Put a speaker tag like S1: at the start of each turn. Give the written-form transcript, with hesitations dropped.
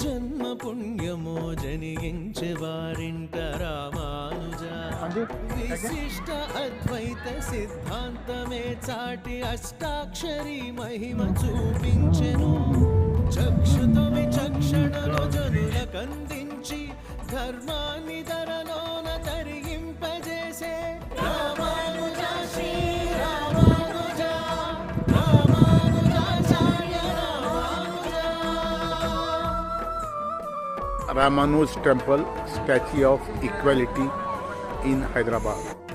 S1: జన్మ పుణ్యమో జనించే వారింట రామానుజ విశిష్ట అద్వైత సిద్ధాంతమే చాటి అష్టాక్షరి మహిమ చూపించెను. చక్షుతో విచక్షణలో జనుల కందించి ధర్మాన్ని ధరలోన తరిగింపజేసే Ramanuja Shri Ramanuja Ramanujacharya Ramanuja.
S2: Ramanuj Temple, Statue of Equality in Hyderabad.